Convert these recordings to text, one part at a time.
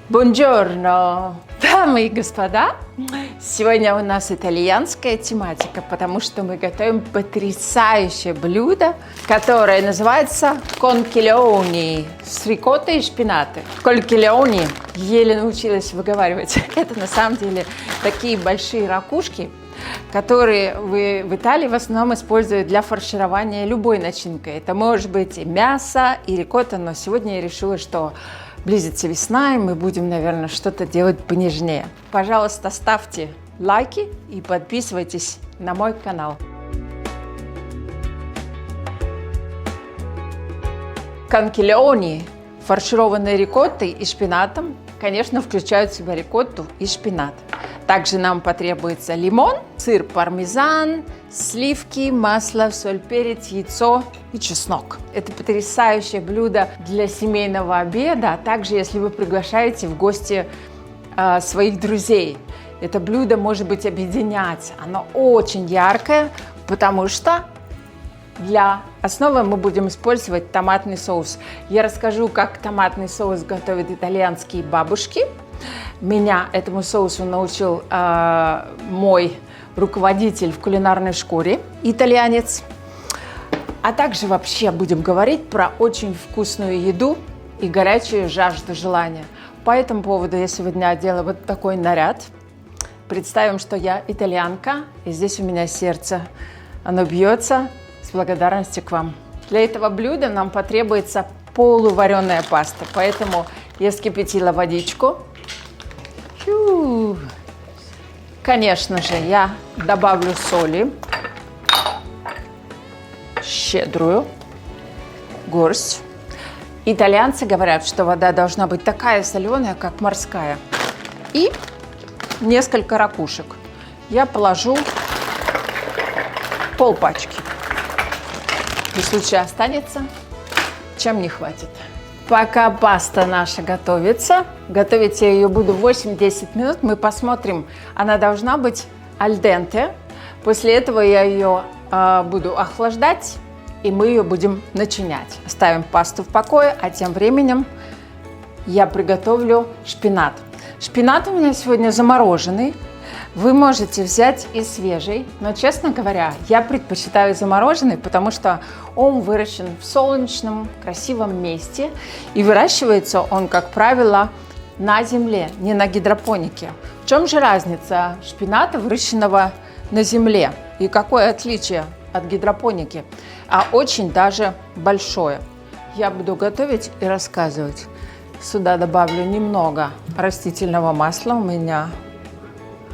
Buongiorno, дамы и господа! Сегодня у нас итальянская тематика, потому что мы готовим потрясающее блюдо, которое называется конкилеони с рикоттой и шпинаты. Конкилеони, еле научилась выговаривать. Это на самом деле такие большие ракушки, которые в Италии в основном используют для фарширования любой начинкой. Это может быть и мясо, и рикотта, но сегодня я решила, что близится весна, и мы будем, наверное, что-то делать понежнее. Пожалуйста, ставьте лайки и подписывайтесь на мой канал. Конкилеони, фаршированные рикоттой и шпинатом, конечно, включают в себя рикотту и шпинат. Также нам потребуется лимон, сыр пармезан, сливки, масло, соль, перец, яйцо и чеснок. Это потрясающее блюдо для семейного обеда, а также если вы приглашаете в гости своих друзей. Это блюдо может быть объединять. Оно очень яркое, потому что для основы мы будем использовать томатный соус. Я расскажу, как томатный соус готовят итальянские бабушки. Меня этому соусу научил мой руководитель в кулинарной школе, итальянец. А также вообще будем говорить про очень вкусную еду и горячую жажду желания. По этому поводу я сегодня одела вот такой наряд. Представим, что я итальянка, и здесь у меня сердце. Оно бьется с благодарностью к вам. Для этого блюда нам потребуется полувареная паста, поэтому я вскипятила водичку. Конечно же, я добавлю соли, щедрую горсть. Итальянцы говорят, что вода должна быть такая соленая, как морская. И несколько ракушек. Я положу полпачки. В случае останется, чем не хватит. Пока паста наша готовится, готовить я ее буду 8-10 минут, мы посмотрим, она должна быть аль денте. После этого я ее буду охлаждать, и мы ее будем начинять. Оставим пасту в покое, а тем временем я приготовлю шпинат. Шпинат у меня сегодня замороженный. Вы можете взять и свежий, но, честно говоря, я предпочитаю замороженный, потому что он выращен в солнечном, красивом месте, и выращивается он, как правило, на земле, не на гидропонике. В чем же разница шпината, выращенного на земле, и какое отличие от гидропоники? А очень даже большое. Я буду готовить и рассказывать. Сюда добавлю немного растительного масла, у меня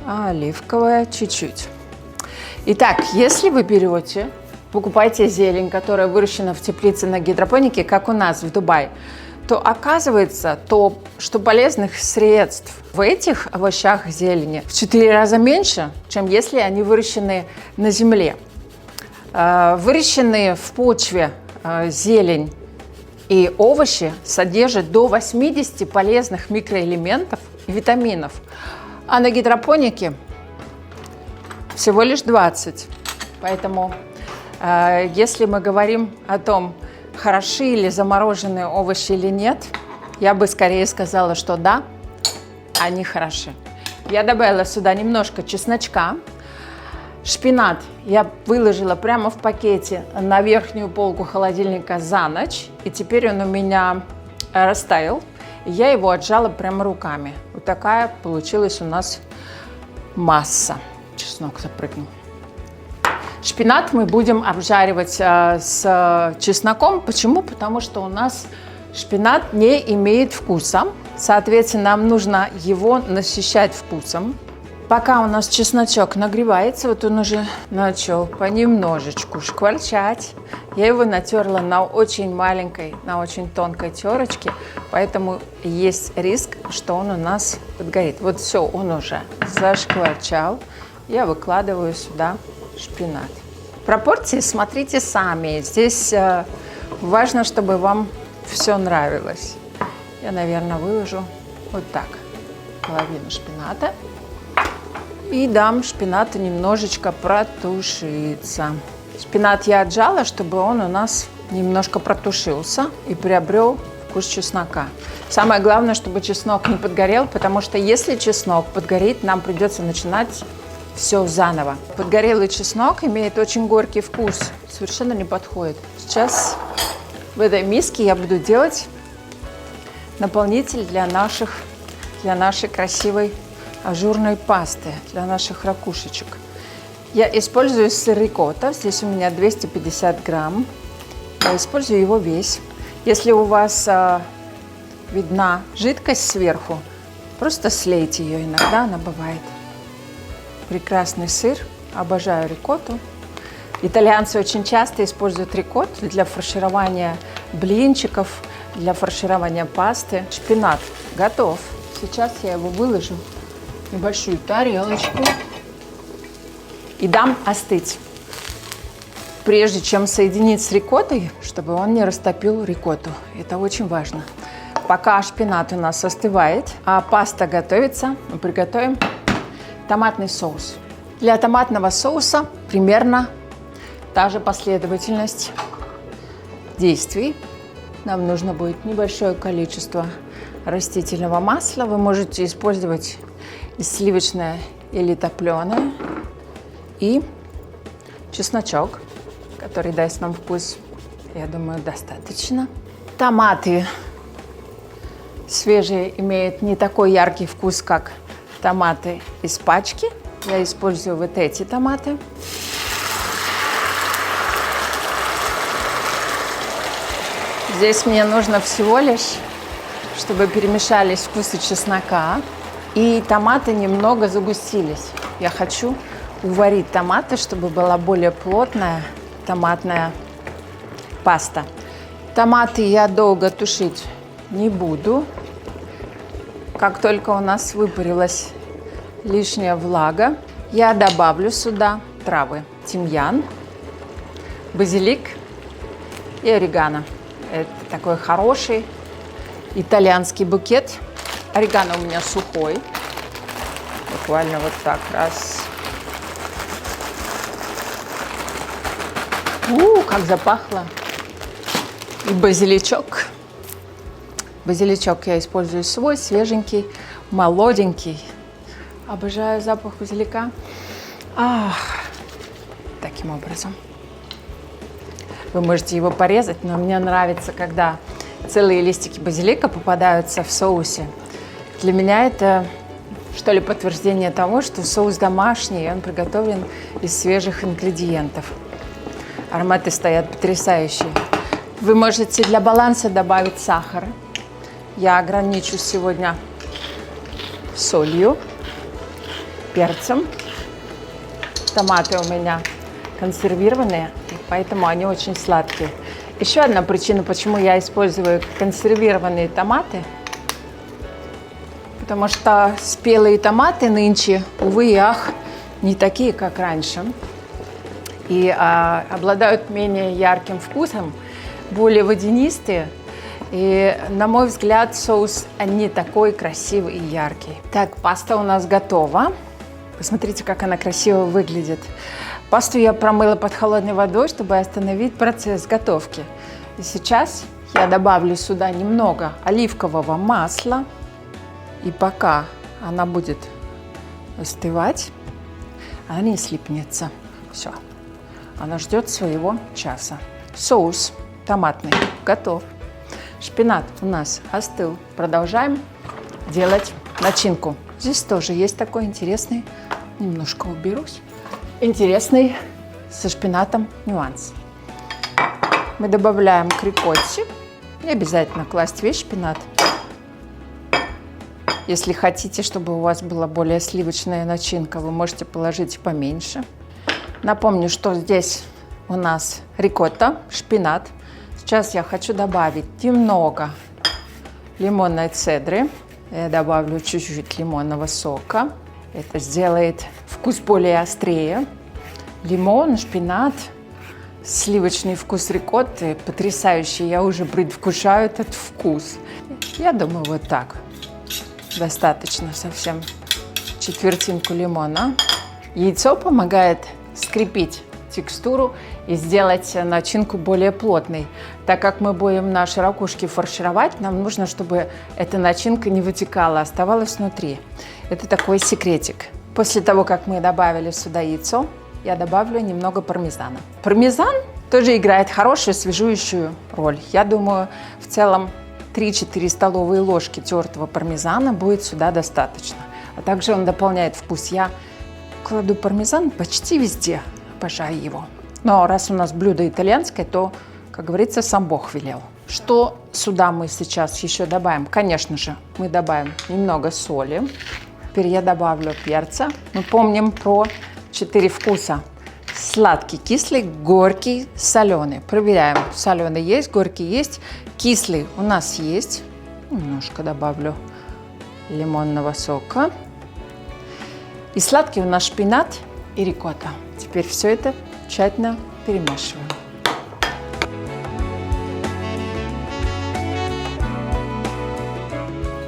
оливковое чуть-чуть. Итак, если вы покупаете зелень, которая выращена в теплице на гидропонике, как у нас в Дубае, то оказывается, что полезных средств в этих овощах зелени в 4 раза меньше, чем если они выращены на земле. Выращенные в почве зелень и овощи содержат до 80 полезных микроэлементов и витаминов. А на гидропонике всего лишь 20. Поэтому, если мы говорим о том, хороши ли замороженные овощи или нет, я бы скорее сказала, что да, они хороши. Я добавила сюда немножко чесночка. Шпинат я выложила прямо в пакете на верхнюю полку холодильника за ночь. И теперь он у меня растаял. Я его отжала прямо руками. Вот такая получилась у нас масса. Чеснок запрыгнул. Шпинат мы будем обжаривать с чесноком. Почему? Потому что у нас шпинат не имеет вкуса. Соответственно, нам нужно его насыщать вкусом. Пока у нас чесночок нагревается, вот он уже начал понемножечку шкварчать. Я его натерла на очень маленькой, на очень тонкой терочке, поэтому есть риск, что он у нас подгорит. Вот все, он уже зашкварчал. Я выкладываю сюда шпинат. Пропорции смотрите сами. Здесь важно, чтобы вам все нравилось. Я, наверное, выложу вот так половину шпината. И дам шпинату немножечко протушиться. Шпинат я отжала, чтобы он у нас немножко протушился и приобрел вкус чеснока. Самое главное, чтобы чеснок не подгорел, потому что если чеснок подгорит, нам придется начинать все заново. Подгорелый чеснок имеет очень горький вкус, совершенно не подходит. Сейчас в этой миске я буду делать наполнитель для нашей красивой ажурной пасты, для наших ракушечек. Я использую сыр рикотта, здесь у меня 250 грамм. Я использую его весь. Если у вас видна жидкость сверху, просто слейте ее, иногда она бывает. Прекрасный сыр, обожаю рикотту. Итальянцы очень часто используют рикотту для фарширования блинчиков, для фарширования пасты. Шпинат готов. Сейчас я его выложу в небольшую тарелочку и дам остыть. Прежде чем соединить с рикоттой, чтобы он не растопил рикотту. Это очень важно. Пока шпинат у нас остывает, а паста готовится, мы приготовим томатный соус. Для томатного соуса примерно та же последовательность действий. Нам нужно будет небольшое количество растительного масла. Вы можете использовать и сливочное или топленое. И чесночок, который даст нам вкус, я думаю, достаточно. Томаты свежие имеют не такой яркий вкус, как томаты из пачки. Я использую вот эти томаты. Здесь мне нужно всего лишь, чтобы перемешались вкусы чеснока и томаты немного загустились. Я хочу уварить томаты, чтобы была более плотная томатная паста. Томаты я долго тушить не буду. Как только у нас выпарилась лишняя влага, я добавлю сюда травы: тимьян, базилик и орегано. Это такой хороший итальянский букет. Орегано у меня сухой. Буквально вот так раз. Как запахло. И базиличок. Базиличок я использую свой, свеженький, молоденький. Обожаю запах базилика. Таким образом. Вы можете его порезать, но мне нравится, когда целые листики базилика попадаются в соусе. Для меня это, что ли, подтверждение того, что соус домашний, и он приготовлен из свежих ингредиентов. Ароматы стоят потрясающие. Вы можете для баланса добавить сахар. Я ограничусь сегодня солью, перцем. Томаты у меня консервированные, и поэтому они очень сладкие. Еще одна причина, почему я использую консервированные томаты, потому что спелые томаты нынче, увы и ах, не такие, как раньше, и обладают менее ярким вкусом, более водянистые. И, на мой взгляд, соус не такой красивый и яркий. Так, паста у нас готова. Посмотрите, как она красиво выглядит. Пасту я промыла под холодной водой, чтобы остановить процесс готовки. И сейчас я добавлю сюда немного оливкового масла. И пока она будет остывать, она не слипнется. Все. Она ждет своего часа. Соус томатный готов. Шпинат у нас остыл. Продолжаем делать начинку. Здесь тоже есть такой интересный, немножко уберусь, интересный со шпинатом нюанс. Мы добавляем к рикотте. Не обязательно класть весь шпинат. Если хотите, чтобы у вас была более сливочная начинка, вы можете положить поменьше. Напомню, что здесь у нас рикотта, шпинат. Сейчас я хочу добавить немного лимонной цедры. Я добавлю чуть-чуть лимонного сока. Это сделает вкус более острее. Лимон, шпинат, сливочный вкус рикотты потрясающий. Я уже предвкушаю этот вкус. Я думаю, вот так. Достаточно совсем четвертинку лимона. Яйцо помогает скрепить текстуру и сделать начинку более плотной. Так как мы будем наши ракушки фаршировать, нам нужно, чтобы эта начинка не вытекала, оставалась внутри. Это такой секретик. После того, как мы добавили сюда яйцо, я добавлю немного пармезана. Пармезан тоже играет хорошую освежающую роль. Я думаю, в целом 3-4 столовые ложки тертого пармезана будет сюда достаточно. А также он дополняет вкус. Я кладу пармезан почти везде, обожаю его. Но раз у нас блюдо итальянское, то, как говорится, сам Бог велел. Что сюда мы сейчас еще добавим? Конечно же, мы добавим немного соли. Теперь я добавлю перца. Мы помним про 4 вкуса. Сладкий, кислый, горький, соленый. Проверяем. Соленый есть, горький есть. Кислый у нас есть. Немножко добавлю лимонного сока. И сладкий у нас шпинат и рикотта. Теперь все это тщательно перемешиваем.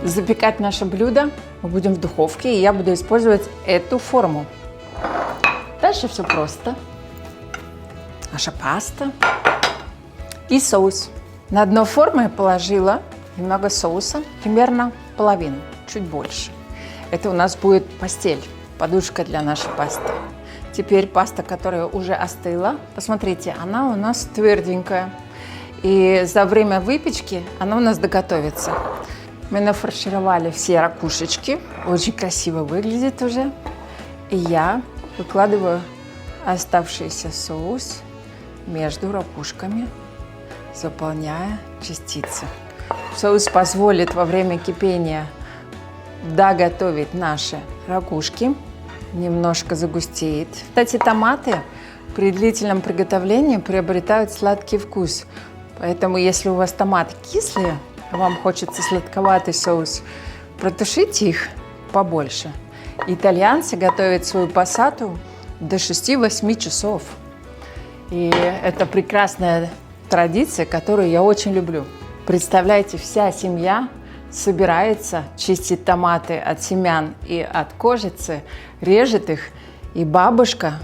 Запекать наше блюдо мы будем в духовке, и я буду использовать эту форму. Дальше все просто. Наша паста и соус. На дно формы я положила немного соуса, примерно половину, чуть больше. Это у нас будет постель, подушка для нашей пасты. Теперь паста, которая уже остыла, посмотрите, она у нас тверденькая. И за время выпечки она у нас доготовится. Мы нафаршировали все ракушечки, очень красиво выглядит уже. И я выкладываю оставшийся соус между ракушками, заполняя частицы. Соус позволит во время кипения доготовить наши ракушки, немножко загустеет. Кстати, томаты при длительном приготовлении приобретают сладкий вкус. Поэтому, если у вас томаты кислые, вам хочется сладковатый соус, протушите их побольше. Итальянцы готовят свою пассату до 6-8 часов. И это прекрасная традиция, которую я очень люблю. Представляете, вся семья собирается чистить томаты от семян и от кожицы, режет их, и бабушка,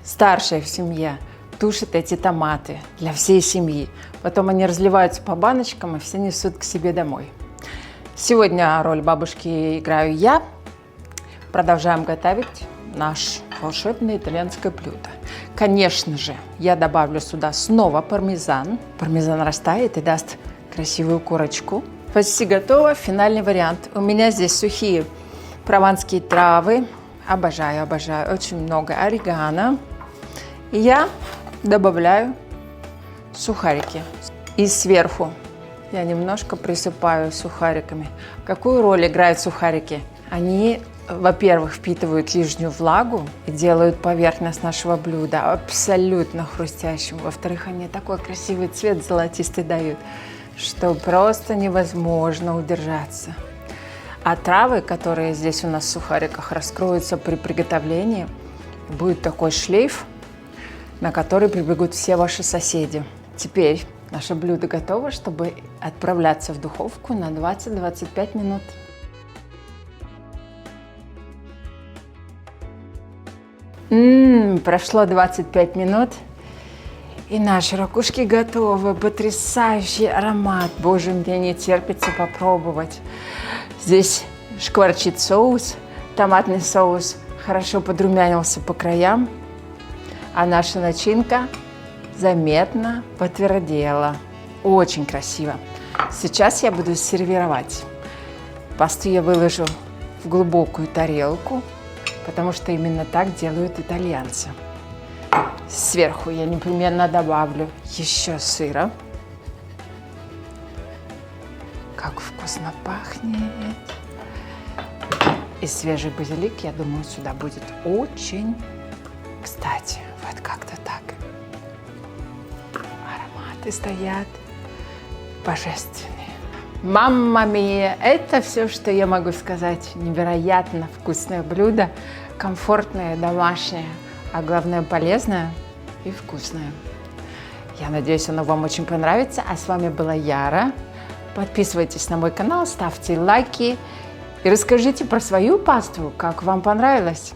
старшая в семье, тушит эти томаты для всей семьи. Потом они разливаются по баночкам, и все несут к себе домой. Сегодня роль бабушки играю я. Продолжаем готовить наше волшебное итальянское блюдо. Конечно же, я добавлю сюда снова пармезан. Пармезан растает и даст красивую корочку. Почти готово. Финальный вариант. У меня здесь сухие прованские травы. Обожаю, обожаю. Очень много орегано. И я добавляю сухарики. И сверху я немножко присыпаю сухариками. Какую роль играют сухарики? Они, во-первых, впитывают лишнюю влагу и делают поверхность нашего блюда абсолютно хрустящим. Во-вторых, они такой красивый цвет золотистый дают, что просто невозможно удержаться. А травы, которые здесь у нас в сухариках, раскроются при приготовлении. Будет такой шлейф, на который прибегут все ваши соседи. Теперь наше блюдо готово, чтобы отправляться в духовку на 20-25 минут. Прошло 25 минут, и наши ракушки готовы. Потрясающий аромат. Боже, мне не терпится попробовать. Здесь шкварчит соус, томатный соус хорошо подрумянился по краям, а наша начинка заметно потвердела. Очень красиво. Сейчас я буду сервировать. Пасту я выложу в глубокую тарелку, потому что именно так делают итальянцы. Сверху я непременно добавлю еще сыра. Как вкусно пахнет. И свежий базилик, я думаю, сюда будет очень кстати. Вот как-то так. Ароматы стоят божественные. Мамма мия! Это все, что я могу сказать. Невероятно вкусное блюдо. Комфортное, домашнее, а главное полезное и вкусное. Я надеюсь, оно вам очень понравится. А с вами была Яра. Подписывайтесь на мой канал, ставьте лайки и расскажите про свою пасту, как вам понравилось.